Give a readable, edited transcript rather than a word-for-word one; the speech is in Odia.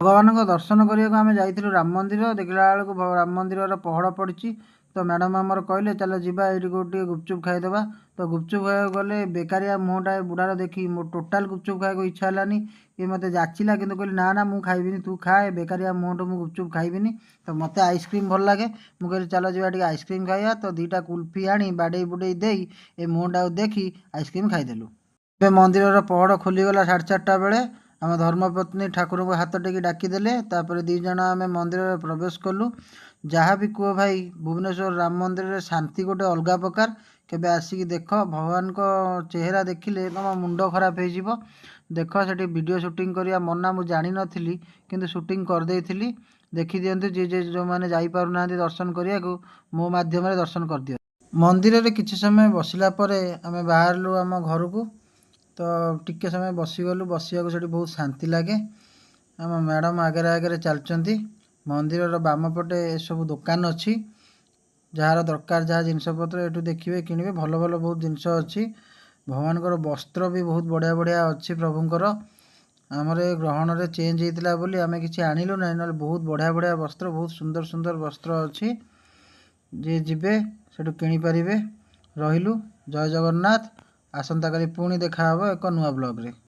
ଭଗବାନଙ୍କ ଦର୍ଶନ କରିବାକୁ ଆମେ ଯାଇଥିଲୁ ରାମ ମନ୍ଦିର। ଦେଖିଲା ବେଳକୁ ରାମ ମନ୍ଦିରର ପହଡ଼ ପଡ଼ିଛି। ତ ମ୍ୟାଡ଼ାମ୍ ଆମର କହିଲେ ଚାଲ ଯିବା ଏଇଠି ଟିକେ ଗୁପଚୁପ୍ ଖାଇଦେବା। ତ ଗୁପଚୁପ୍ ଖାଇବାକୁ ଗଲେ ବେକାରିଆ ମୁହଁଟା ବୁଢ଼ାର ଦେଖି ମୋ ଟୋଟାଲ୍ ଗୁପଚୁପ୍ ଖାଇବାକୁ ଇଚ୍ଛା ହେଲାନି। ଇଏ ମୋତେ ଯାଚିଲା କିନ୍ତୁ କହିଲି ନା ନା ମୁଁ ଖାଇବିନି, ତୁ ଖାଏ, ବେକାରିଆ ମୁହଁଠୁ ମୁଁ ଗୁପଚୁପ୍ ଖାଇବିନି। ତ ମୋତେ ଆଇସ୍କ୍ରିମ୍ ଭଲ ଲାଗେ। ମୁଁ କହିଲି ଚାଲ ଯିବା ଟିକେ ଆଇସ୍କ୍ରିମ୍ ଖାଇବା। ତ ଦୁଇଟା କୁଲ୍ଫି ଆଣି ବାଡ଼େଇ ବୁଡ଼େଇ ଦେଇ ଏ ମୁହଁଟାକୁ ଦେଖି ଆଇସ୍କ୍ରିମ୍ ଖାଇଦେଲୁ। ଏବେ ମନ୍ଦିରର ପହଡ଼ ଖୋଲିଗଲା 4:30 ବେଳେ। ଆମ ଧର୍ମପତ୍ନୀ ଠାକୁରଙ୍କୁ ହାତ ଟେକି ଡାକିଦେଲେ। ତାପରେ 2 ଜଣ ଆମେ ମନ୍ଦିରରେ ପ୍ରବେଶ କଲୁ। ଯାହା ବି କୁହ ଭାଇ, ଭୁବନେଶ୍ୱର ରାମ ମନ୍ଦିରରେ ଶାନ୍ତି ଗୋଟେ ଅଲଗା ପ୍ରକାର। କେବେ ଆସିକି ଦେଖ, ଭଗବାନଙ୍କ ଚେହେରା ଦେଖିଲେ ତମ ମୁଣ୍ଡ ଖରାପ ହେଇଯିବ। ଦେଖ ସେଠି ଭିଡ଼ିଓ ସୁଟିଂ କରିବା ମନା, ମୁଁ ଜାଣିନଥିଲି କିନ୍ତୁ ସୁଟିଂ କରିଦେଇଥିଲି। ଦେଖିଦିଅନ୍ତୁ, ଯେଉଁମାନେ ଯାଇପାରୁନାହାନ୍ତି ଦର୍ଶନ କରିବାକୁ, ମୋ ମାଧ୍ୟମରେ ଦର୍ଶନ କରିଦିଅ। ମନ୍ଦିରରେ କିଛି ସମୟ ବସିଲା ପରେ ଆମେ ବାହାରିଲୁ ଆମ ଘରକୁ। ତ ଟିକେ ସମୟ ବସିଗଲୁ, ବସିବାକୁ ସେଠି ବହୁତ ଶାନ୍ତି ଲାଗେ। ଆମ ମ୍ୟାଡ଼ାମ୍ ଆଗରେ ଆଗରେ ଚାଲିଛନ୍ତି। ମନ୍ଦିରର ବାମ ପଟେ ଏସବୁ ଦୋକାନ ଅଛି। ଯାହାର ଦରକାର ଯାହା ଜିନିଷପତ୍ର ଏଠୁ ଦେଖିବେ, କିଣିବେ। ଭଲ ଭଲ ବହୁତ ଜିନିଷ ଅଛି। ଭଗବାନଙ୍କର ବସ୍ତ୍ର ବି ବହୁତ ବଢ଼ିଆ ବଢ଼ିଆ ଅଛି ପ୍ରଭୁଙ୍କର। ଆମର ଏ ଗ୍ରହଣରେ ଚେଞ୍ଜ ହେଇଥିଲା ବୋଲି ଆମେ କିଛି ଆଣିଲୁ ନାହିଁ, ନହେଲେ ବହୁତ ବଢ଼ିଆ ବଢ଼ିଆ ବସ୍ତ୍ର, ବହୁତ ସୁନ୍ଦର ସୁନ୍ଦର ବସ୍ତ୍ର ଅଛି। ଯିଏ ଯିବେ ସେଠୁ କିଣିପାରିବେ। ରହିଲୁ। ଜୟ ଜଗନ୍ନାଥ। ଆସନ୍ତାକାଲି ପୁଣି ଦେଖା ହେବ ଏକ ନୂଆ ବ୍ଲଗ୍ରେ।